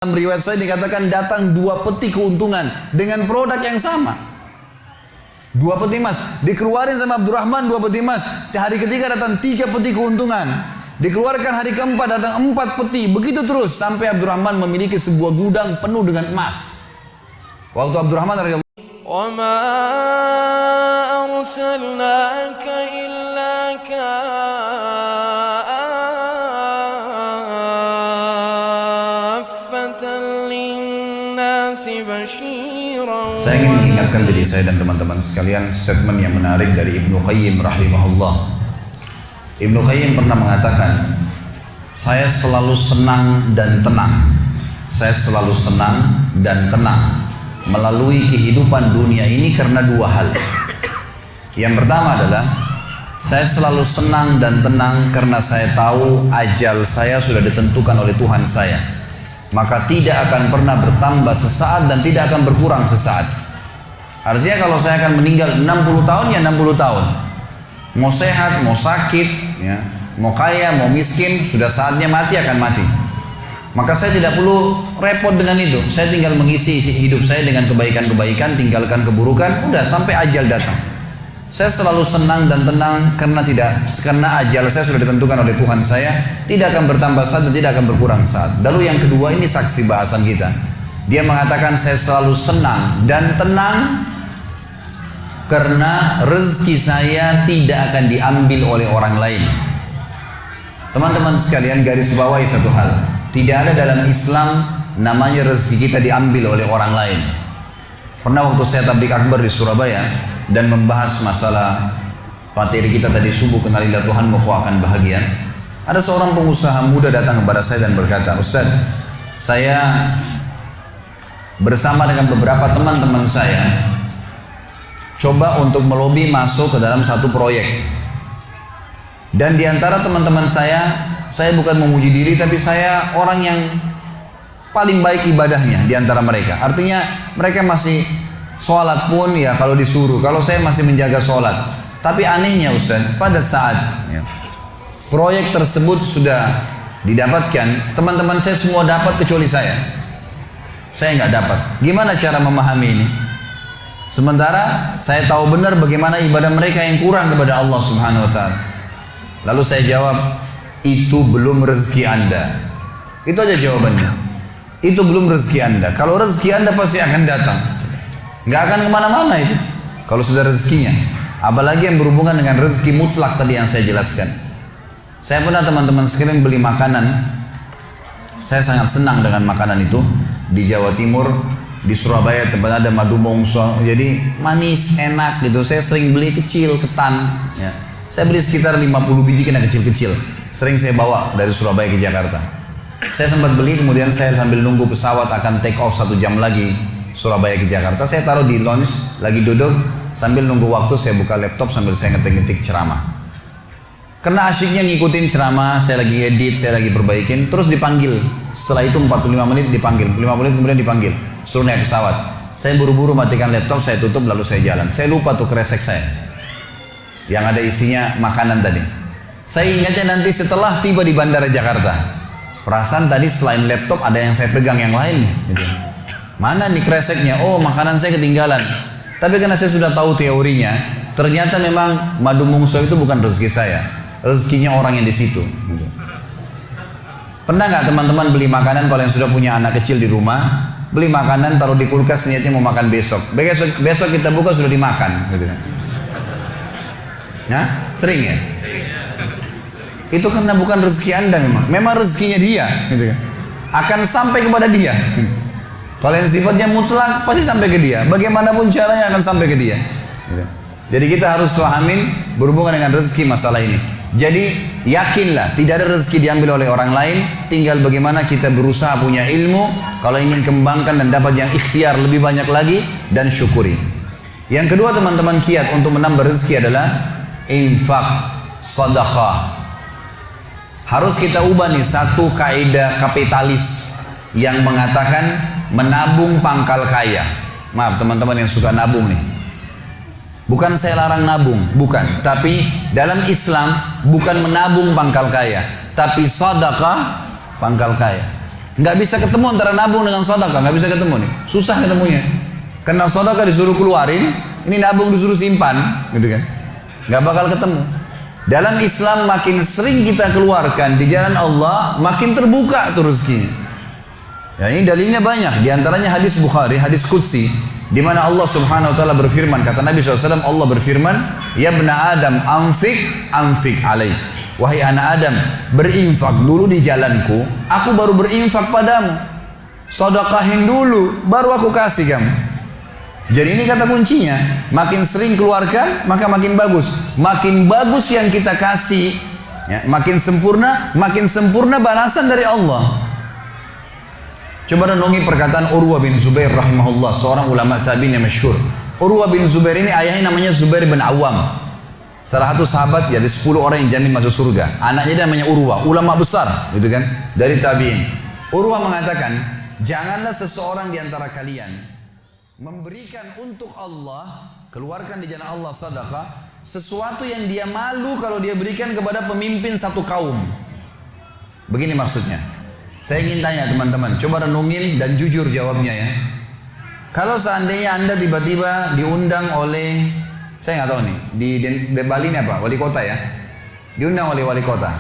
Dalam riwayat saya dikatakan datang 2 peti keuntungan dengan produk yang sama. 2 peti emas dikeluarin sama Abdurrahman, 2 peti emas. Hari ketiga datang 3 peti keuntungan. Dikeluarkan hari keempat datang 4 peti. Begitu terus sampai Abdurrahman memiliki sebuah gudang penuh dengan emas. Waktu Abdurrahman radhiyallahu وَمَا أَرْسَلْنَاكَ إِلَّا كَافَّةً لِلنَّاسِ بَشِيرًا. Saya ingin mengingatkan diri saya dan teman-teman sekalian statement yang menarik dari Ibnu Qayyim rahimahullah. Ibnu Qayyim pernah mengatakan, saya selalu senang dan tenang. Saya selalu senang dan tenang melalui kehidupan dunia ini karena 2 hal. Yang pertama adalah saya selalu senang dan tenang karena saya tahu ajal saya sudah ditentukan oleh Tuhan saya. Maka tidak akan pernah bertambah sesaat dan tidak akan berkurang sesaat. Artinya kalau saya akan meninggal 60 tahun ya 60 tahun. Mau sehat, mau sakit, ya, mau kaya, mau miskin, sudah saatnya mati akan mati. Maka saya tidak perlu repot dengan itu. Saya tinggal mengisi hidup saya dengan kebaikan-kebaikan, tinggalkan keburukan, udah sampai ajal datang. Saya selalu senang dan tenang karena ajal saya sudah ditentukan oleh Tuhan saya, tidak akan bertambah saat dan tidak akan berkurang saat. Lalu yang kedua, ini saksi bahasan kita. Dia mengatakan saya selalu senang dan tenang karena rezeki saya tidak akan diambil oleh orang lain. Teman-teman sekalian, garis bawahi satu hal. Tidak ada dalam Islam namanya rezeki kita diambil oleh orang lain. Pernah waktu saya tabligh akbar di Surabaya dan membahas masalah materi kita tadi subuh, kenalilah Tuhan maka akan bahagia. Ada seorang pengusaha muda datang kepada saya dan berkata, Ustaz, saya bersama dengan beberapa teman-teman saya coba untuk melobi masuk ke dalam satu proyek. Dan di antara teman-teman saya bukan memuji diri, tapi saya orang yang paling baik ibadahnya di antara mereka. Artinya mereka masih sholat pun ya kalau disuruh, kalau saya masih menjaga sholat. Tapi anehnya Ustaz, pada saat proyek tersebut sudah didapatkan, teman-teman saya semua dapat kecuali saya. Saya nggak dapat. Gimana cara memahami ini? Sementara saya tahu benar bagaimana ibadah mereka yang kurang kepada Allah Subhanahu Wa Taala. Lalu saya jawab, itu belum rezeki Anda. Itu aja jawabannya. Itu belum rezeki Anda. Kalau rezeki Anda pasti akan datang. Nggak akan kemana-mana itu. Kalau sudah rezekinya. Apalagi yang berhubungan dengan rezeki mutlak tadi yang saya jelaskan. Saya pernah teman-teman sekalian beli makanan. Saya sangat senang dengan makanan itu. Di Jawa Timur, di Surabaya tempat ada madu mongso. Jadi manis, enak gitu. Saya sering beli kecil, ketan. Ya. Saya beli sekitar 50 biji kena kecil-kecil. Sering saya bawa dari Surabaya ke Jakarta. Saya sempat beli, kemudian saya sambil nunggu pesawat akan take off 1 jam lagi Surabaya ke Jakarta, saya taruh di lounge, lagi duduk sambil nunggu waktu, saya buka laptop sambil saya ngetik-ngetik ceramah. Karena asyiknya ngikutin ceramah, saya lagi edit, saya lagi perbaikin, terus dipanggil. Setelah itu 45 menit dipanggil, 5 menit kemudian dipanggil, suruh naik pesawat. Saya buru-buru matikan laptop, saya tutup lalu saya jalan. Saya lupa tuh kresek saya yang ada isinya makanan tadi. Saya ingatnya nanti setelah tiba di Bandara Jakarta. Perasaan tadi selain laptop ada yang saya pegang yang lain nih. Gitu. Mana nih kreseknya? Oh, makanan saya ketinggalan. Tapi karena saya sudah tahu teorinya, ternyata memang madu mongso itu bukan rezeki saya. Rezekinya orang yang di situ. Gitu. Pernah nggak teman-teman beli makanan kalau yang sudah punya anak kecil di rumah, beli makanan taruh di kulkas niatnya mau makan besok. Besok kita buka sudah dimakan. Gitu. Ya, sering ya? Itu karena bukan rezeki Anda memang rezekinya dia, gitu kan? Akan sampai kepada dia. Kalau yang sifatnya mutlak pasti sampai ke dia. Bagaimanapun caranya akan sampai ke dia. Gitu. Jadi kita harus pahamin berhubungan dengan rezeki masalah ini. Jadi yakinlah tidak ada rezeki diambil oleh orang lain. Tinggal bagaimana kita berusaha punya ilmu. Kalau ingin kembangkan dan dapat yang ikhtiar lebih banyak lagi dan syukuri. Yang kedua teman-teman kiat untuk menambah rezeki adalah infak, sedekah. Harus kita ubah nih satu kaidah kapitalis yang mengatakan menabung pangkal kaya. Maaf teman-teman yang suka nabung nih. Bukan saya larang nabung, bukan. Tapi dalam Islam bukan menabung pangkal kaya, tapi sedekah pangkal kaya. Nggak bisa ketemu antara nabung dengan sedekah, nggak bisa ketemu nih. Susah ketemunya. Karena sedekah disuruh keluarin, ini nabung disuruh simpan, gitu kan. Nggak bakal ketemu. Dalam Islam makin sering kita keluarkan di jalan Allah, makin terbuka tuh rezekinya. Ya, ini dalilnya banyak. Di antaranya hadis Bukhari, hadis Qudsi, di mana Allah Subhanahu wa taala berfirman, kata Nabi SAW, Allah berfirman, "Ya bna Adam, anfik alaih." Wahai anak Adam, berinfak dulu di jalanku, aku baru berinfak padamu. Sedekahin dulu, baru aku kasih kamu. Jadi ini kata kuncinya, makin sering keluarkan, maka makin bagus. Makin bagus yang kita kasih, ya, makin sempurna balasan dari Allah. Coba renungi perkataan Urwah bin Zubair rahimahullah, seorang ulama tabi'in yang masyhur. Urwah bin Zubair ini ayahnya namanya Zubair bin Awam. Salah satu sahabat dari 10 orang yang jamin masuk surga. Anaknya namanya Urwah, ulama besar, gitu kan, dari tabi'in. Urwah mengatakan, janganlah seseorang di antara kalian memberikan untuk Allah, keluarkan di jalan Allah sedekah, sesuatu yang dia malu kalau dia berikan kepada pemimpin satu kaum. Begini maksudnya. Saya ingin tanya teman-teman, coba renungin dan jujur jawabnya ya. Kalau seandainya Anda tiba-tiba diundang oleh, saya nggak tahu nih, di Bali ini apa? Wali kota ya? Diundang oleh wali kota.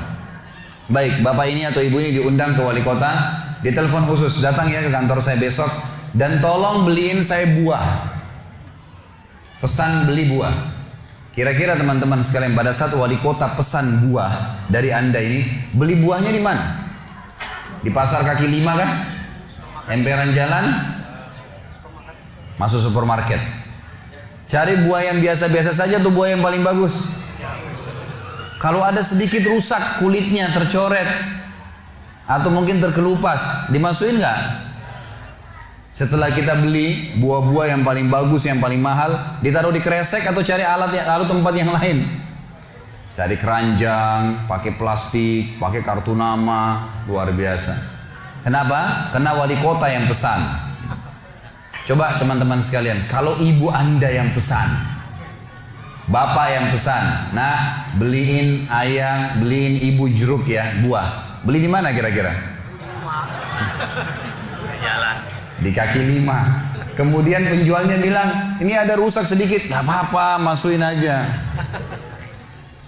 Baik, bapak ini atau ibu ini diundang ke wali kota, ditelepon khusus, datang ya ke kantor saya besok, dan tolong beliin saya buah. Pesan beli buah. Kira-kira teman-teman sekalian, pada saat wali kota pesan buah dari Anda ini, beli buahnya di mana? Di pasar kaki 5 kan? Emperan jalan? Masuk supermarket. Cari buah yang biasa-biasa saja tuh, buah yang paling bagus. Kalau ada sedikit rusak, kulitnya tercoret, atau mungkin terkelupas, dimasukin nggak? Setelah kita beli buah-buah yang paling bagus, yang paling mahal, ditaruh di kresek atau cari alat tempat yang lain. Cari keranjang, pakai plastik, pakai kartu nama, luar biasa. Kenapa? Karena wali kota yang pesan. Coba teman-teman sekalian, kalau ibu Anda yang pesan, bapak yang pesan, nah beliin ayah, beliin ibu jeruk ya, buah. Beli di mana kira-kira? Di kaki 5. Kemudian penjualnya bilang, ini ada rusak sedikit, gak apa-apa, masukin aja.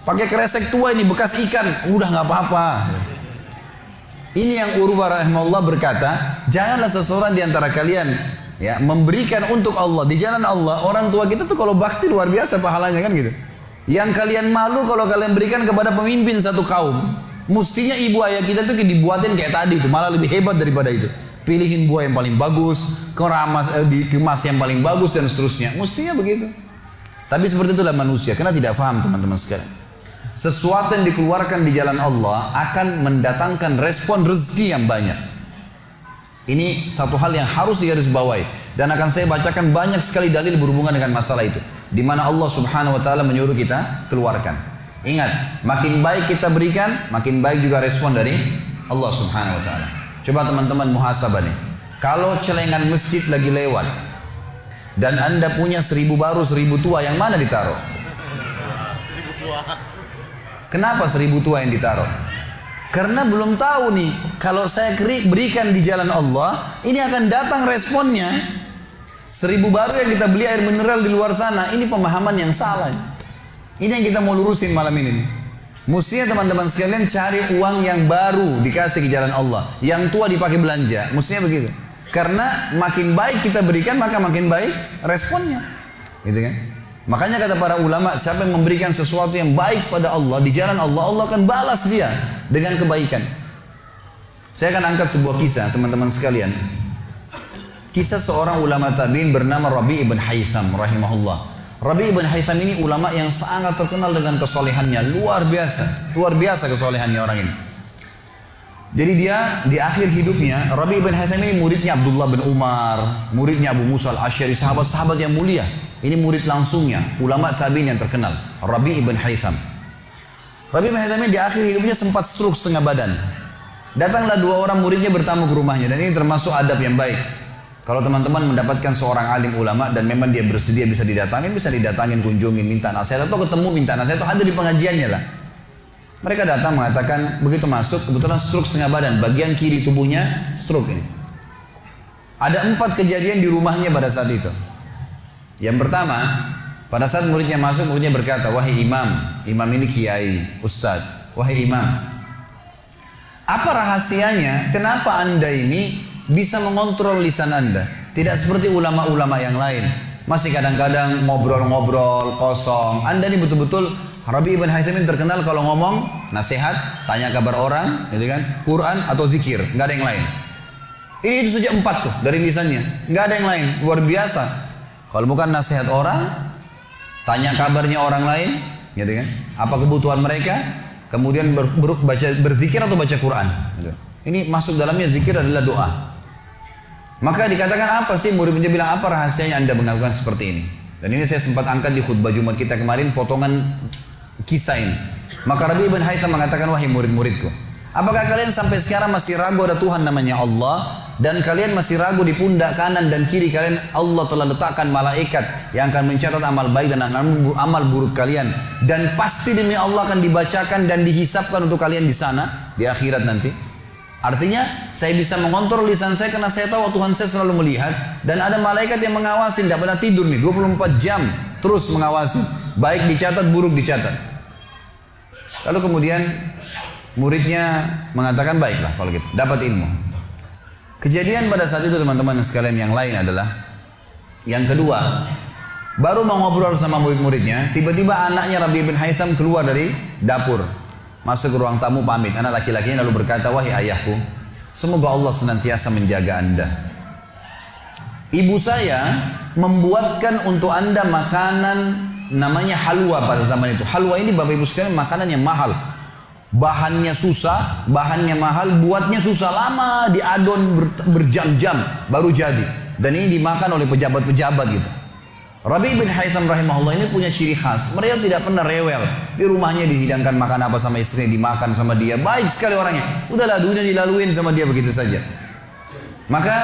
Pakai kresek tua ini bekas ikan, udah nggak apa-apa. Ini yang Urwah rahimahullah berkata, janganlah seseorang di antara kalian ya memberikan untuk Allah di jalan Allah. Orang tua kita tuh kalau bakti luar biasa pahalanya kan gitu. Yang kalian malu kalau kalian berikan kepada pemimpin satu kaum. Mestinya ibu ayah kita tuh dibuatin kayak tadi itu, malah lebih hebat daripada itu. Pilihin buah yang paling bagus, dikemas yang paling bagus dan seterusnya. Mestinya begitu. Tapi seperti itulah manusia, karena tidak paham teman-teman sekalian. Sesuatu yang dikeluarkan di jalan Allah akan mendatangkan respon rezeki yang banyak. Ini satu hal yang harus digarisbawahi, dan akan saya bacakan banyak sekali dalil berhubungan dengan masalah itu, di mana Allah Subhanahu wa taala menyuruh kita keluarkan. Ingat, makin baik kita berikan, makin baik juga respon dari Allah Subhanahu wa taala. Coba teman-teman muhasabah nih. Kalau celengan masjid lagi lewat dan Anda punya 1000 baru 1000 tua, yang mana ditaruh? 1000 tua. Kenapa 1000 tua yang ditaruh? Karena belum tahu nih, kalau saya berikan di jalan Allah, ini akan datang responnya. 1000 baru yang kita beli air mineral di luar sana, ini pemahaman yang salah. Ini yang kita mau lurusin malam ini nih. Mestinya teman-teman sekalian cari uang yang baru dikasih ke jalan Allah, yang tua dipakai belanja. Mestinya begitu. Karena makin baik kita berikan, maka makin baik responnya. Gitu kan? Makanya kata para ulama, siapa yang memberikan sesuatu yang baik pada Allah di jalan Allah, Allah akan balas dia dengan kebaikan. Saya akan angkat sebuah kisah teman-teman sekalian. Kisah seorang ulama tabi'in bernama Rabi' ibn Haytham rahimahullah. Rabi' ibn Haytham ini ulama yang sangat terkenal dengan kesolehannya, luar biasa kesolehannya orang ini. Jadi dia di akhir hidupnya, Rabi' ibn Haytham ini muridnya Abdullah bin Umar, muridnya Abu Musa al-Asy'ari, sahabat-sahabat yang mulia. Ini murid langsungnya, ulama tabi'in yang terkenal, Rabi' ibn Haytham. Rabi' ibn Haytham ini di akhir hidupnya sempat stroke setengah badan. Datanglah 2 orang muridnya bertamu ke rumahnya, dan ini termasuk adab yang baik. Kalau teman-teman mendapatkan seorang alim ulama dan memang dia bersedia bisa didatangin kunjungin, minta nasihat atau ketemu minta nasihat atau hadir di pengajiannya lah. Mereka datang mengatakan, begitu masuk, kebetulan stroke setengah badan, bagian kiri tubuhnya stroke ini. Ada 4 kejadian di rumahnya pada saat itu. Yang pertama, pada saat muridnya masuk, muridnya berkata, wahai imam, imam ini kiai, ustadz, wahai imam, apa rahasianya, kenapa anda ini bisa mengontrol lisan anda? Tidak seperti ulama-ulama yang lain, masih kadang-kadang ngobrol-ngobrol kosong. Anda ini betul-betul, Rabi ibn Haytham terkenal kalau ngomong nasihat, tanya kabar orang, gitu kan, Quran atau zikir, nggak ada yang lain. Ini itu saja 4 tuh dari lisannya, nggak ada yang lain, luar biasa. Kalau bukan nasihat orang, tanya kabarnya orang lain, gitu kan, apa kebutuhan mereka, kemudian berzikir atau baca Quran. Gitu. Ini masuk dalamnya zikir adalah doa. Maka dikatakan apa sih, murid-muridnya bilang apa rahasianya anda melakukan seperti ini? Dan ini saya sempat angkat di khutbah Jumat kita kemarin potongan kisah ini. Maka Rabi ibn Haytham mengatakan, wahai murid-muridku, apakah kalian sampai sekarang masih ragu ada Tuhan namanya Allah, dan kalian masih ragu di pundak kanan dan kiri kalian Allah telah letakkan malaikat yang akan mencatat amal baik dan amal buruk kalian, dan pasti demi Allah akan dibacakan dan dihisapkan untuk kalian di sana di akhirat nanti? Artinya saya bisa mengontrol lisan saya karena saya tahu Tuhan saya selalu melihat, dan ada malaikat yang mengawasi, tidak pernah tidur nih 24 jam terus mengawasi, baik dicatat buruk dicatat. Lalu kemudian muridnya mengatakan, baiklah kalau gitu, dapat ilmu. Kejadian pada saat itu teman-teman sekalian yang lain adalah, yang kedua, baru mau ngobrol sama murid-muridnya, tiba-tiba anaknya Rabi bin Haytham keluar dari dapur, masuk ke ruang tamu pamit. Anak laki-lakinya lalu berkata, wahai ayahku, semoga Allah senantiasa menjaga anda. Ibu saya membuatkan untuk anda makanan namanya halwa pada zaman itu. Halwa ini Bapak Ibu sekalian makanan yang mahal. Bahannya susah, bahannya mahal, buatnya susah, lama diadon berjam-jam baru jadi. Dan ini dimakan oleh pejabat-pejabat gitu. Rabi bin Haytham rahimahullah ini punya ciri khas. Mereka tidak pernah rewel. Di rumahnya dihidangkan makan apa sama istrinya, dimakan sama dia. Baik sekali orangnya. Udahlah dunia dilaluin sama dia begitu saja. Maka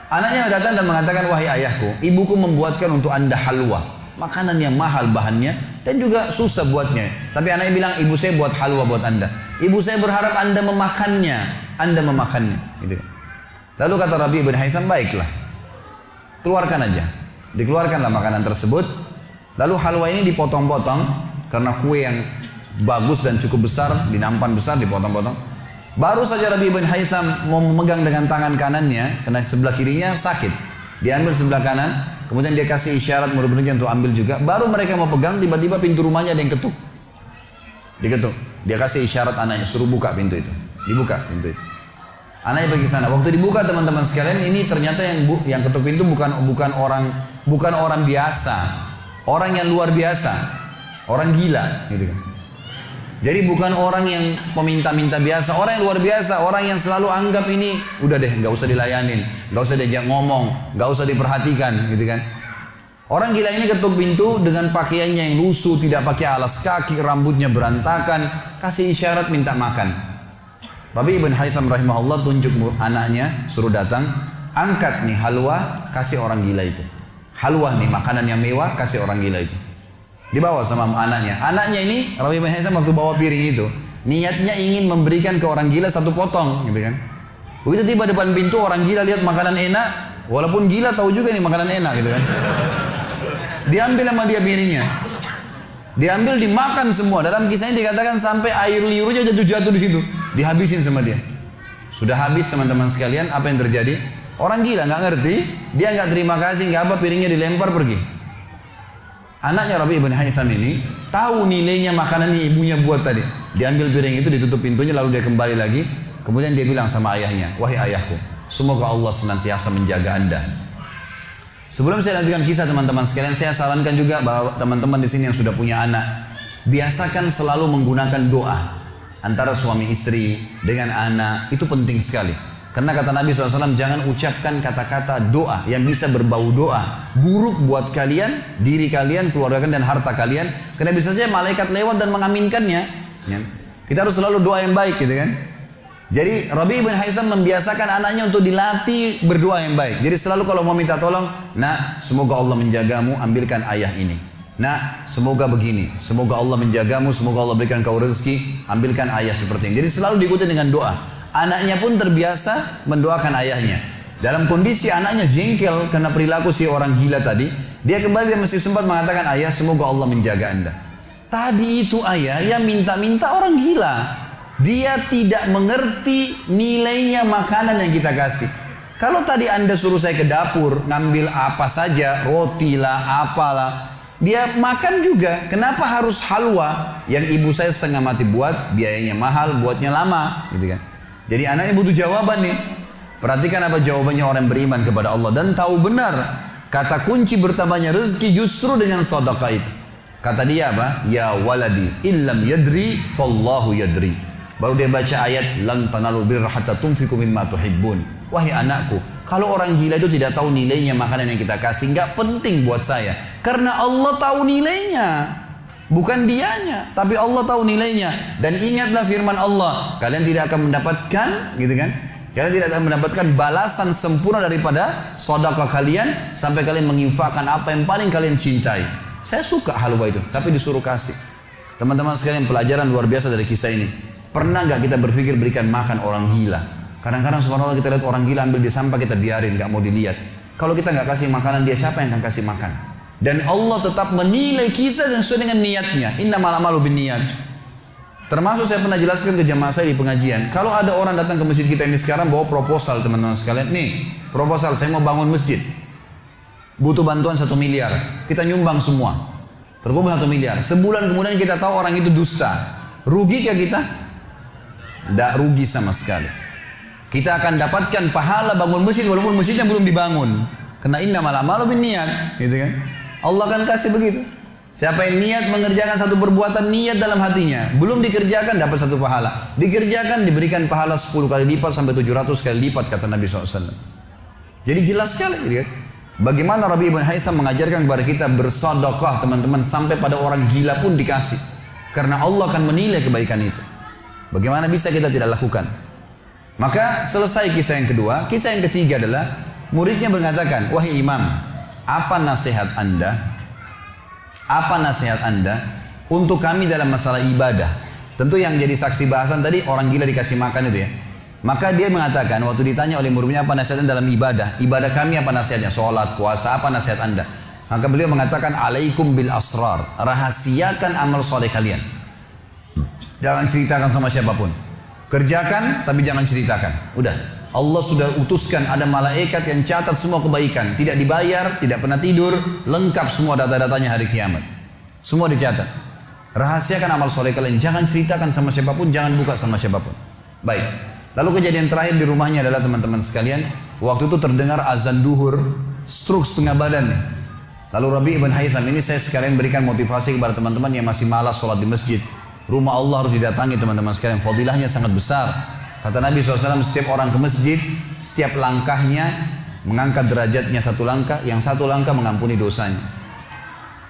anaknya datang dan mengatakan, wahai ayahku, ibuku membuatkan untuk anda halwa. Makanan yang mahal bahannya dan juga susah buatnya. Tapi anaknya bilang, ibu saya buat halwa buat anda. Ibu saya berharap anda memakannya. Anda memakannya. Gitu. Lalu kata Rabi bin Haytham, baiklah, keluarkan aja. Dikeluarkanlah makanan tersebut. Lalu halwa ini dipotong-potong karena kue yang bagus dan cukup besar, di nampan besar dipotong-potong. Baru saja Rabi bin Haytham mau memegang dengan tangan kanannya, karena sebelah kirinya sakit. Diambil sebelah kanan, kemudian dia kasih isyarat murid-muridnya untuk ambil juga. Baru mereka mau pegang, tiba-tiba pintu rumahnya ada yang ketuk. Diketuk. Dia kasih isyarat anaknya, suruh buka pintu itu. Dibuka pintu itu. Anaknya pergi sana. Waktu dibuka teman-teman sekalian, ini ternyata yang ketuk pintu bukan orang biasa, orang yang luar biasa, orang gila, gitu kan. Jadi bukan orang yang peminta-minta biasa, orang yang luar biasa, orang yang selalu anggap ini udah deh, nggak usah dilayanin, nggak usah diajak ngomong, nggak usah diperhatikan, gitu kan. Orang gila ini ketuk pintu dengan pakaiannya yang lusuh, tidak pakai alas kaki, rambutnya berantakan, kasih isyarat minta makan. Rabi ibn Haytham rahimahullah tunjuk anaknya, suruh datang, angkat nih halwa, kasih orang gila itu. Halwa nih makanan yang mewah, kasih orang gila itu. Dibawa sama anaknya. Anaknya ini Rabi ibn Haytham waktu bawa piring itu, niatnya ingin memberikan ke orang gila 1 potong, gitu kan. Begitu tiba depan pintu, orang gila lihat makanan enak, walaupun gila tahu juga nih makanan enak, gitu kan. Diambil sama dia piringnya. Diambil, dimakan semua. Dalam kisahnya dikatakan sampai air liurnya jatuh di situ, dihabisin sama dia. Sudah habis teman-teman sekalian, apa yang terjadi? Orang gila nggak ngerti, dia nggak terima kasih, nggak apa, piringnya dilempar pergi. Anaknya Rabi ibn Haytham ini tahu nilainya makanan yang ibunya buat tadi. Diambil piring itu, ditutup pintunya, lalu dia kembali lagi. Kemudian dia bilang sama ayahnya, wahai ayahku, semoga Allah senantiasa menjaga anda. Sebelum saya lanjutkan kisah teman-teman sekalian, saya sarankan juga bahwa teman-teman di sini yang sudah punya anak, biasakan selalu menggunakan doa antara suami istri dengan anak, itu penting sekali. Karena kata Nabi SAW, jangan ucapkan kata-kata doa yang bisa berbau doa buruk buat kalian, diri kalian, keluarga kalian, dan harta kalian. Karena bisa saja malaikat lewat dan mengaminkannya. Kita harus selalu doa yang baik, gitu kan. Jadi Rabi bin Haytham membiasakan anaknya untuk dilatih berdoa yang baik. Jadi selalu kalau mau minta tolong, nak, semoga Allah menjagamu, ambilkan ayah ini. Nah, semoga begini, semoga Allah menjagamu, semoga Allah berikan kau rezeki, ambilkan ayah seperti ini. Jadi selalu diikuti dengan doa. Anaknya pun terbiasa mendoakan ayahnya. Dalam kondisi anaknya jengkel karena perilaku si orang gila tadi, dia kembali dan masih sempat mengatakan, ayah semoga Allah menjaga anda. Tadi itu ayah yang minta-minta orang gila. Dia tidak mengerti nilainya makanan yang kita kasih. Kalau tadi anda suruh saya ke dapur, ngambil apa saja, roti lah, apalah, dia makan juga. Kenapa harus halwa yang ibu saya setengah mati buat, biayanya mahal, buatnya lama, gitu kan? Jadi anaknya butuh jawaban nih. Perhatikan apa jawabannya orang beriman kepada Allah dan tahu benar kata kunci bertambahnya rezeki justru dengan sedekah itu. Kata dia apa? Ya waladi, illam yadri, fallahu yadri. Baru dia baca ayat lan tanalu birra hatta tunfiqu mimma tuhibbun. Wahai anakku, kalau orang gila itu tidak tahu nilainya makanan yang kita kasih, nggak penting buat saya. Karena Allah tahu nilainya, bukan dianya, tapi Allah tahu nilainya. Dan ingatlah firman Allah, kalian tidak akan mendapatkan, gitu kan? Kalian tidak akan mendapatkan balasan sempurna daripada sedekah kalian sampai kalian menginfakkan apa yang paling kalian cintai. Saya suka halwa itu, tapi disuruh kasih. Teman-teman sekalian, pelajaran luar biasa dari kisah ini. Pernah nggak kita berpikir berikan makan orang gila? Kadang-kadang subhanallah kita lihat orang gila ambil di sampah, kita biarin, nggak mau dilihat. Kalau kita nggak kasih makanan dia, siapa yang akan kasih makan? Dan Allah tetap menilai kita dan sesuai dengan niatnya. Innamal a'malu binniyat. Termasuk saya pernah jelaskan ke jamaah saya di pengajian. Kalau ada orang datang ke masjid kita ini sekarang bawa proposal, teman-teman sekalian, nih proposal saya mau bangun masjid, butuh bantuan 1 miliar, kita nyumbang semua, terkumpul 1 miliar. Sebulan kemudian kita tahu orang itu dusta, rugi kah kita? Tidak rugi sama sekali. Kita akan dapatkan pahala bangun masjid walaupun masjidnya belum dibangun. Karena innamal a'malu binniyat, gitu kan? Allah akan kasih begitu. Siapa yang niat mengerjakan satu perbuatan, niat dalam hatinya, belum dikerjakan dapat 1 pahala. Dikerjakan diberikan pahala 10 kali lipat sampai 700 kali lipat kata Nabi SAW. Jadi jelas sekali, gitu kan? Bagaimana Rabi ibn Haytham mengajarkan kepada kita bersedekah, teman-teman, sampai pada orang gila pun dikasih. Karena Allah akan menilai kebaikan itu. Bagaimana bisa kita tidak lakukan? Maka selesai kisah yang kedua. Kisah yang ketiga adalah muridnya mengatakan, wahai imam, apa nasihat anda untuk kami dalam masalah ibadah? Tentu yang jadi saksi bahasan tadi orang gila dikasih makan itu ya. Maka dia mengatakan waktu ditanya oleh muridnya apa nasihatnya dalam ibadah kami apa nasihatnya, sholat, puasa, apa nasihat anda? Maka beliau mengatakan, alaikum bil asrar, rahasiakan amal soleh kalian, jangan ceritakan sama siapapun. Kerjakan tapi jangan ceritakan. Udah, Allah sudah utuskan ada malaikat yang catat semua kebaikan, tidak dibayar, tidak pernah tidur, lengkap semua data-datanya hari kiamat. Semua dicatat. Rahasiakan amal soleh kalian, jangan ceritakan sama siapapun, jangan buka sama siapapun. Baik. Lalu kejadian terakhir di rumahnya adalah teman-teman sekalian, waktu itu terdengar azan duhur, stroke setengah badan nih. Lalu Rabi ibn Haytham ini saya sekalian berikan motivasi kepada teman-teman yang masih malas sholat di masjid. Rumah Allah harus didatangi teman-teman sekalian, fadilahnya sangat besar. Kata Nabi SAW, setiap orang ke masjid, setiap langkahnya mengangkat derajatnya 1 langkah, yang 1 langkah mengampuni dosanya.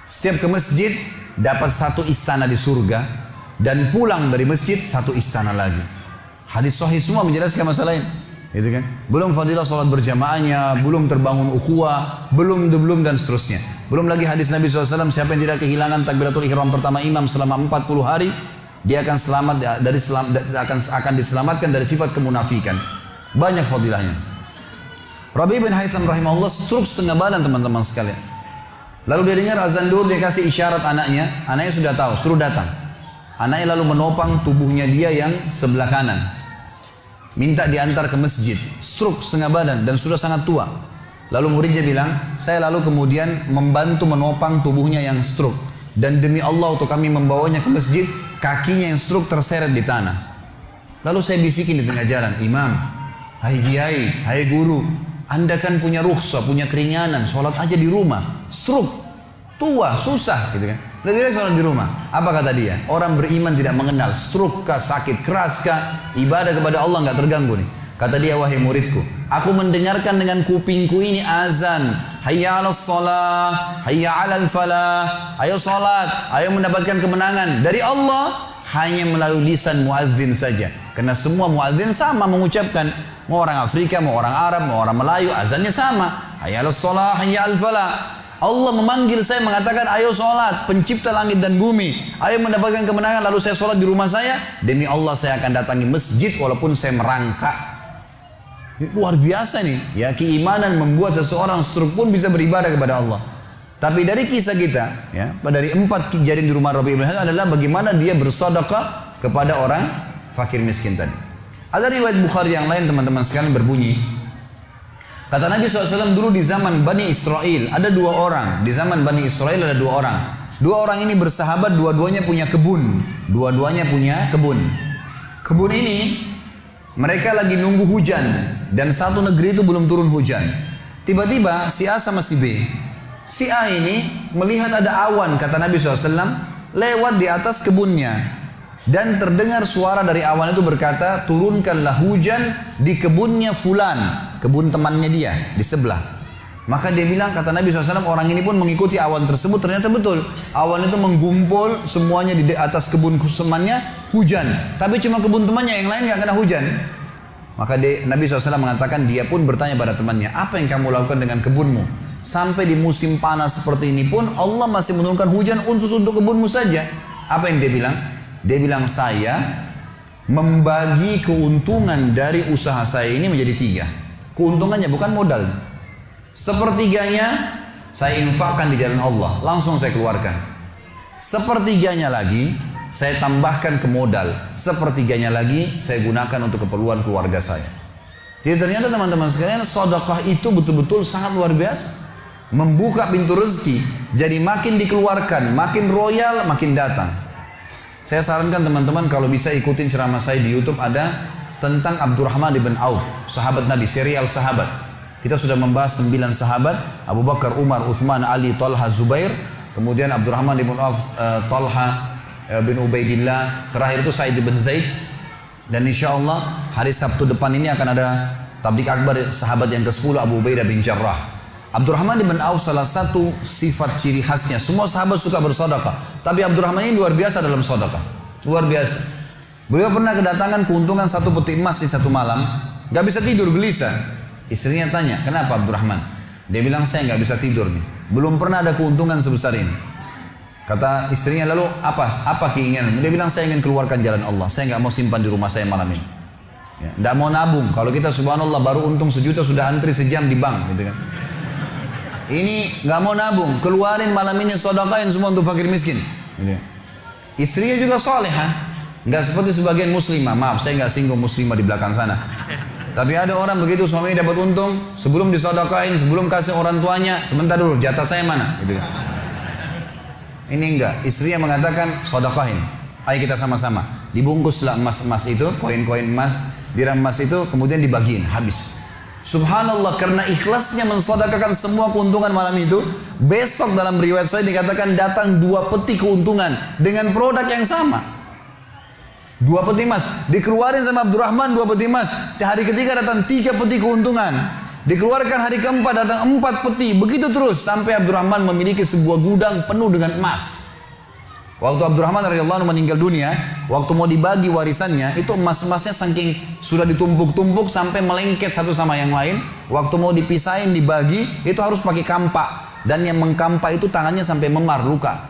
Setiap ke masjid dapat 1 istana di surga, dan pulang dari masjid 1 istana lagi. Hadis sahih semua menjelaskan masalah ini, gitu kan? Belum fadilah sholat berjamaahnya, belum terbangun ukhuwah, belum dan seterusnya. Belum lagi hadis Nabi SAW, siapa yang tidak kehilangan takbiratul ihram pertama imam selama 40 hari, dia akan akan diselamatkan dari sifat kemunafikan. Banyak fadilahnya. Rabi bin Haytham rahimahullah stroke setengah badan teman-teman sekalian. Lalu dia dengar azan duhur, dia kasih isyarat anaknya sudah tahu, suruh datang. Anaknya lalu menopang tubuhnya dia yang sebelah kanan, minta diantar ke masjid. Stroke setengah badan dan sudah sangat tua. Lalu muridnya bilang, saya lalu kemudian membantu menopang tubuhnya yang stroke. Dan demi Allah untuk kami membawanya ke masjid, kakinya yang stroke terseret di tanah. Lalu saya bisikin di tengah jalan, imam, hai kiai, hai guru, anda kan punya rukhsah, punya keringanan, sholat aja di rumah. Stroke, tua, susah gitu kan. Lebih baik sholat di rumah. Apa kata dia? Orang beriman tidak mengenal stroke kah, sakit keras kah, ibadah kepada Allah nggak terganggu nih. Kata dia, wahai muridku, aku mendengarkan dengan kupingku ini azan, hayya 'alas shalah, hayya 'alal falah, ayo salat, ayo mendapatkan kemenangan dari Allah, hanya melalui lisan muadzin saja. Karena semua muadzin sama mengucapkan, mau orang Afrika, mau orang Arab, mau orang Melayu, azannya sama, hayya 'alas shalah, hayya 'alal falah. Allah memanggil saya mengatakan, ayo sholat, pencipta langit dan bumi, ayo mendapatkan kemenangan, lalu saya sholat di rumah saya, demi Allah saya akan datangi masjid walaupun saya merangkak. Luar biasa nih, ya, keimanan membuat seseorang stroke pun bisa beribadah kepada Allah. Tapi dari kisah kita, ya, dari 4 kejadian di rumah Rabi' ibn Hasan adalah bagaimana dia bersedekah kepada orang fakir miskin tadi. Ada riwayat Bukhari yang lain teman-teman sekalian berbunyi, kata Nabi SAW dulu di zaman Bani Israel ada 2 orang. Di zaman Bani Israel ada 2 orang. 2 orang ini bersahabat, dua-duanya punya kebun. Dua-duanya punya kebun. Kebun ini mereka lagi nunggu hujan dan satu negeri itu belum turun hujan. Tiba-tiba si A sama si B. Si A ini melihat ada awan, kata Nabi SAW, lewat di atas kebunnya. Dan terdengar suara dari awan itu berkata, turunkanlah hujan di kebunnya fulan, kebun temannya dia di sebelah. Maka dia bilang, kata Nabi SAW, orang ini pun mengikuti awan tersebut. Ternyata betul, awan itu menggumpul semuanya di atas kebun temannya, hujan. Tapi cuma kebun temannya, yang lain gak kena hujan. Maka Nabi SAW mengatakan, dia pun bertanya pada temannya, apa yang kamu lakukan dengan kebunmu? Sampai di musim panas seperti ini pun Allah masih menurunkan hujan untuk kebunmu saja. Apa yang dia bilang? Dia bilang, saya membagi keuntungan dari usaha saya ini menjadi 3. Keuntungannya bukan modal. Sepertiganya saya infakkan di jalan Allah, langsung saya keluarkan. Sepertiganya lagi saya tambahkan ke modal. Sepertiganya lagi saya gunakan untuk keperluan keluarga saya. Jadi ternyata teman-teman sekalian, sedekah itu betul-betul sangat luar biasa. Membuka pintu rezeki. Jadi makin dikeluarkan, makin royal, makin datang. Saya sarankan teman-teman kalau bisa ikutin ceramah saya di YouTube, ada tentang Abdurrahman bin Auf, sahabat Nabi, serial sahabat. Kita sudah membahas 9 sahabat, Abu Bakar, Umar, Uthman, Ali, Talha, Zubair. Kemudian Abdurrahman bin Auf, Talha bin Ubaidillah. Terakhir itu Sa'id bin Zaid. Dan insya Allah hari Sabtu depan ini akan ada tablik akbar sahabat yang ke-10, Abu Ubaidah bin Jarrah. Abdurrahman bin Auf salah satu sifat ciri khasnya, semua sahabat suka bersedekah, tapi Abdurrahman ini luar biasa dalam sedekah, luar biasa. Beliau pernah kedatangan keuntungan 1 peti emas di satu malam, gak bisa tidur, gelisah. Istrinya tanya, kenapa Abdurrahman? Dia bilang, saya gak bisa tidur nih, belum pernah ada keuntungan sebesar ini. Kata istrinya, lalu apa keinginan? Dia bilang, saya ingin keluarkan jalan Allah, saya gak mau simpan di rumah saya malam ini. Ya, gak mau nabung. Kalau kita subhanallah baru untung 1 juta sudah antri sejam di bank, gitu kan. Ini nggak mau nabung, keluarin malam ini, sedekahin semua untuk fakir miskin. Gitu. Istrinya juga salehah, nggak seperti sebagian muslimah. Maaf, saya nggak singgung muslimah di belakang sana. Tapi ada orang begitu suaminya dapat untung, sebelum disedekahin, sebelum kasih orang tuanya, sebentar dulu, jatah saya mana? Gitu. Ini enggak, istrinya mengatakan sedekahin. Ayo kita sama-sama. Dibungkuslah emas-emas itu, koin-koin emas, dirham emas itu, kemudian dibagiin, habis. Subhanallah, karena ikhlasnya mensedekahkan semua keuntungan malam itu, besok dalam riwayat saya dikatakan datang 2 peti keuntungan dengan produk yang sama. 2 peti emas dikeluarin sama Abdurrahman, 2 peti emas. Hari ketiga datang 3 peti keuntungan. Dikeluarkan hari keempat datang 4 peti. Begitu terus sampai Abdurrahman memiliki sebuah gudang penuh dengan emas. Waktu Abdurrahman radhiyallahu anhu meninggal dunia, waktu mau dibagi warisannya, itu emas-emasnya saking sudah ditumpuk-tumpuk sampai melengket satu sama yang lain. Waktu mau dipisahin, dibagi, itu harus pakai kampak. Dan yang mengkampak itu tangannya sampai memar, luka.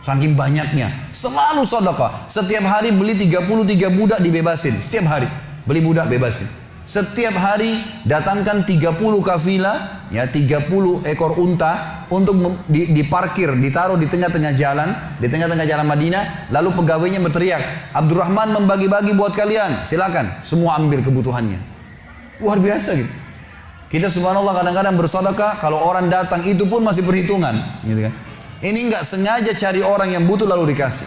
Saking banyaknya. Selalu sedekah. Setiap hari beli 33 budak dibebasin. Setiap hari beli budak bebasin. Setiap hari datangkan 30 kafilah, ya 30 ekor unta untuk diparkir, ditaruh di tengah-tengah jalan, Madinah. Lalu pegawainya berteriak, Abdurrahman membagi-bagi buat kalian, silakan, semua ambil kebutuhannya. Luar biasa gitu. Kita subhanallah kadang-kadang bersedekah, kalau orang datang itu pun masih perhitungan, gitu kan. Ini enggak sengaja cari orang yang butuh lalu dikasih.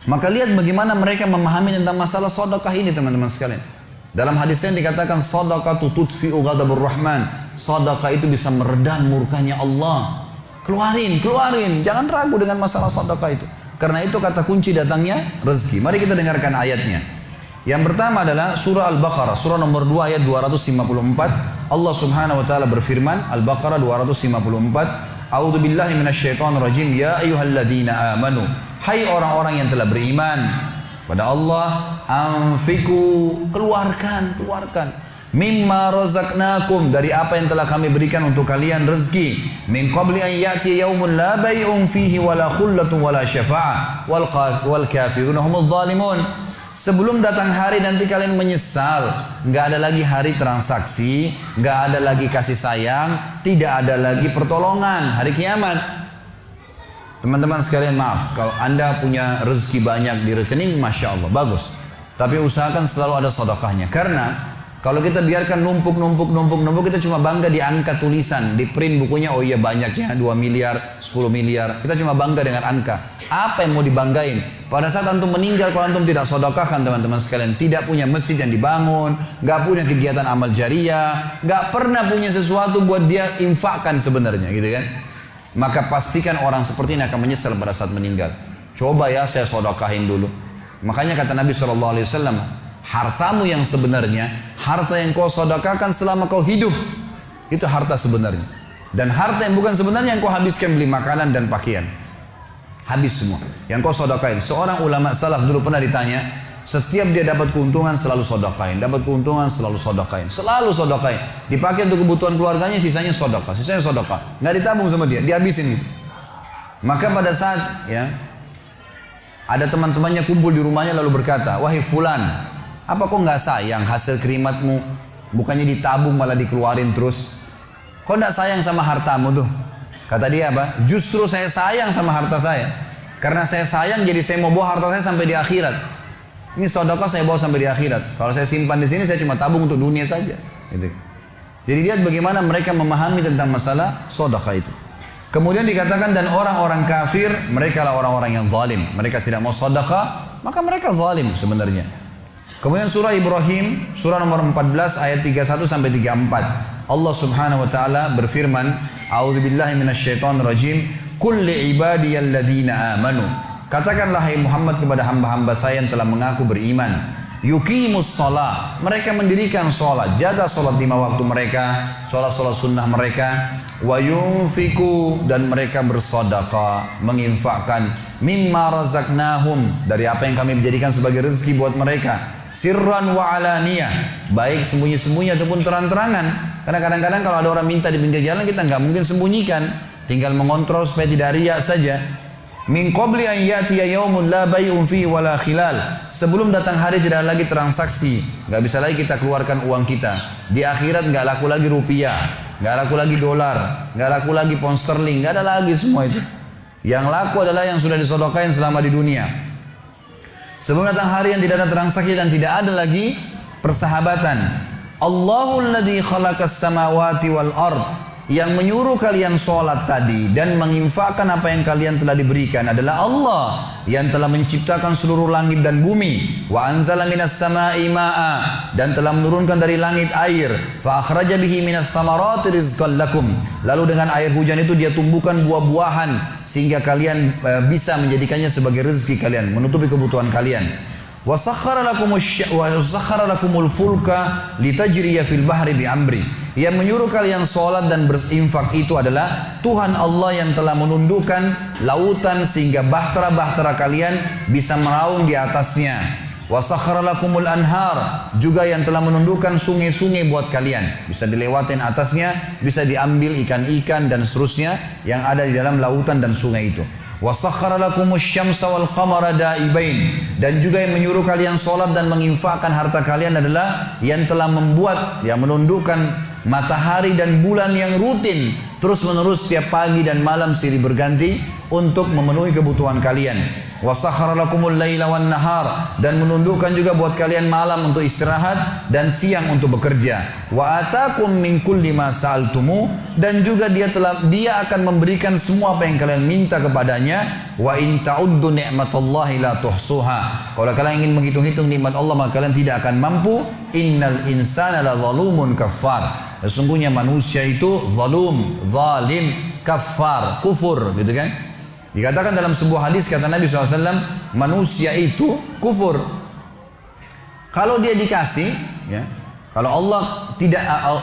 Maka lihat bagaimana mereka memahami tentang masalah sedekah ini, teman-teman sekalian. Dalam hadisnya dikatakan sedekah tutfi'u ghadabur rahman. Sedekah itu bisa meredam murkanya Allah. Keluarin, jangan ragu dengan masalah sedekah itu. Karena itu kata kunci datangnya rezeki. Mari kita dengarkan ayatnya. Yang pertama adalah surah Al-Baqarah, surah nomor 2 ayat 254. Allah Subhanahu wa taala berfirman, Al-Baqarah 254, A'udzu billahi minasyaitonir rajim. Ya ayyuhalladzina amanu. Hai orang-orang yang telah beriman pada Allah, anfiku, keluarkan. mimma razaqnakum, dari apa yang telah kami berikan untuk kalian rezeki, min qabli an ya'ti yaumun la bay'un fihi wala khullatun wala syafa'ah wal kafirun humudz zalimun. Sebelum datang hari nanti kalian menyesal, nggak ada lagi hari transaksi, nggak ada lagi kasih sayang, tidak ada lagi pertolongan, hari kiamat. Teman-teman sekalian, maaf, kalau anda punya rezeki banyak di rekening, masya Allah, bagus. Tapi usahakan selalu ada sedekahnya, karena kalau kita biarkan numpuk, kita cuma bangga di angka tulisan, di print bukunya, oh iya banyaknya, 2 miliar, 10 miliar. Kita cuma bangga dengan angka. Apa yang mau dibanggain? Pada saat antum meninggal, kalau antum tidak sedekahkan teman-teman sekalian, tidak punya masjid yang dibangun, nggak punya kegiatan amal jariah, nggak pernah punya sesuatu buat dia infakkan sebenarnya, gitu kan? Maka pastikan orang seperti ini akan menyesal pada saat meninggal. Coba ya saya sedekahin dulu. Makanya kata Nabi SAW, hartamu yang sebenarnya, harta yang kau sedekahkan selama kau hidup, itu harta sebenarnya. Dan harta yang bukan sebenarnya yang kau habiskan beli makanan dan pakaian, habis semua. Yang kau sedekahin. Seorang ulama salaf dulu pernah ditanya, setiap dia dapat keuntungan selalu sedekahin, dapat keuntungan selalu sedekahin, selalu sedekahin. Dipakai untuk kebutuhan keluarganya, sisanya sedekah, sisanya sedekah. Nggak ditabung sama dia, dihabisin. Maka pada saat ya ada teman-temannya kumpul di rumahnya lalu berkata, wahai fulan, apa kok nggak sayang hasil kerimatmu? Bukannya ditabung malah dikeluarin terus. Kok nggak sayang sama hartamu tuh? Kata dia apa? Justru saya sayang sama harta saya. Karena saya sayang, jadi saya mau bawa harta saya sampai di akhirat. Ini sedekah saya bawa sampai di akhirat. Kalau saya simpan di sini, saya cuma tabung untuk dunia saja. Gitu. Jadi lihat bagaimana mereka memahami tentang masalah sedekah itu. Kemudian dikatakan, dan orang-orang kafir, mereka lah orang-orang yang zalim. Mereka tidak mau sedekah, maka mereka zalim sebenarnya. Kemudian surah Ibrahim, surah nomor 14 ayat 31 sampai 34. Allah Subhanahu wa taala berfirman, A'udzubillahi minasyaitonir rajim, "Qul li ibadiyalladzina amanu." Katakanlah hai Muhammad kepada hamba-hamba saya yang telah mengaku beriman, yuqimus shalah, mereka mendirikan salat, jaga salat 5 waktu mereka, salat-salat sunnah mereka, wa yunfiku, dan mereka bersedekah, menginfakkan, mimma razaqnahum, dari apa yang kami menjadikan sebagai rezeki buat mereka, sirran wa alaniyah, baik sembunyi-sembunyi ataupun terang-terangan. Karena kadang-kadang kalau ada orang minta di pinggir jalan, kita nggak mungkin sembunyikan, tinggal mengontrol supaya tidak riya saja. Min qabli an ya'tiya yaumun la bay'un fihi wala khilal, sebelum datang hari tidak ada lagi transaksi, nggak bisa lagi kita keluarkan uang kita. Di akhirat nggak laku lagi rupiah, nggak laku lagi dolar, nggak laku lagi pound sterling, nggak ada lagi semua itu. Yang laku adalah yang sudah disedekahkan selama di dunia. Sebelum datang hari yang tidak ada transaksi dan tidak ada lagi persahabatan. Allahul ladzi khalaqas samawati wal ard, yang menyuruh kalian sholat tadi dan menginfakkan apa yang kalian telah diberikan adalah Allah yang telah menciptakan seluruh langit dan bumi. Wa anzala minas sama'i ma'a, dan telah menurunkan dari langit air. Fa akhraja bihi minas samarati rizqan lakum, lalu dengan air hujan itu dia tumbuhkan buah-buahan sehingga kalian bisa menjadikannya sebagai rezeki kalian, menutupi kebutuhan kalian. Wa sakhkhara lakumul fulka litajriya fil bahri bi amri, yang menyuruh kalian sholat dan berinfak itu adalah Tuhan Allah yang telah menundukkan lautan sehingga bahtera-bahtera kalian bisa meraung di atasnya. Wa sakhkhara lakumul anhar, juga yang telah menundukkan sungai-sungai buat kalian, bisa dilewatin atasnya, bisa diambil ikan-ikan dan seterusnya yang ada di dalam lautan dan sungai itu. Wa sakhkhara lakumus syamsa wal qamara daibain, dan juga yang menyuruh kalian sholat dan menginfakkan harta kalian adalah yang telah membuat, yang menundukkan matahari dan bulan yang rutin terus menerus setiap pagi dan malam silih berganti untuk memenuhi kebutuhan kalian. Wa sakhkhara lakumul laila wan nahar, dan menundukkan juga buat kalian malam untuk istirahat dan siang untuk bekerja. Wa atakum min kulli ma sa'altumu, dan juga dia akan memberikan semua apa yang kalian minta kepadanya. Wa in ta'uddu ni'matallahi la tuhsuha, kalau kalian ingin menghitung-hitung nikmat Allah maka kalian tidak akan mampu. Innal insana la zalumun kafar, sesungguhnya manusia itu zalim, kafar, kufur, gitu kan. Dikatakan dalam sebuah hadis, kata Nabi SAW, manusia itu kufur. Kalau dia dikasih, ya, kalau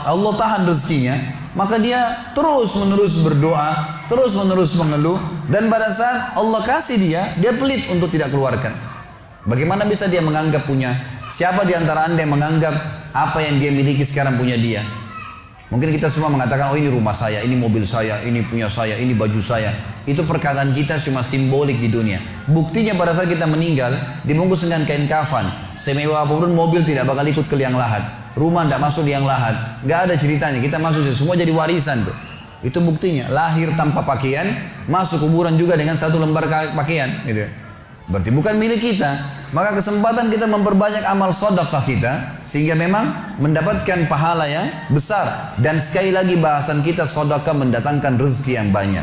Allah tahan rezekinya, maka dia terus menerus berdoa, terus menerus mengeluh, dan pada saat Allah kasih dia pelit untuk tidak keluarkan. Bagaimana bisa dia menganggap punya? Siapa di antara anda yang menganggap apa yang dia miliki sekarang punya dia? Mungkin kita semua mengatakan, oh ini rumah saya, ini mobil saya, ini punya saya, ini baju saya. Itu perkataan kita cuma simbolik di dunia. Buktinya pada saat kita meninggal, dibungkus dengan kain kafan. Semewah apapun mobil tidak bakal ikut ke liang lahat. Rumah tidak masuk liang lahat. Gak ada ceritanya, kita masuk, semua jadi warisan tuh. Itu buktinya, lahir tanpa pakaian, masuk kuburan juga dengan satu lembar pakaian. Gitu. Berarti bukan milik kita. Maka kesempatan kita memperbanyak amal sedekah kita sehingga memang mendapatkan pahala yang besar. Dan sekali lagi bahasan kita, sedekah mendatangkan rezeki yang banyak.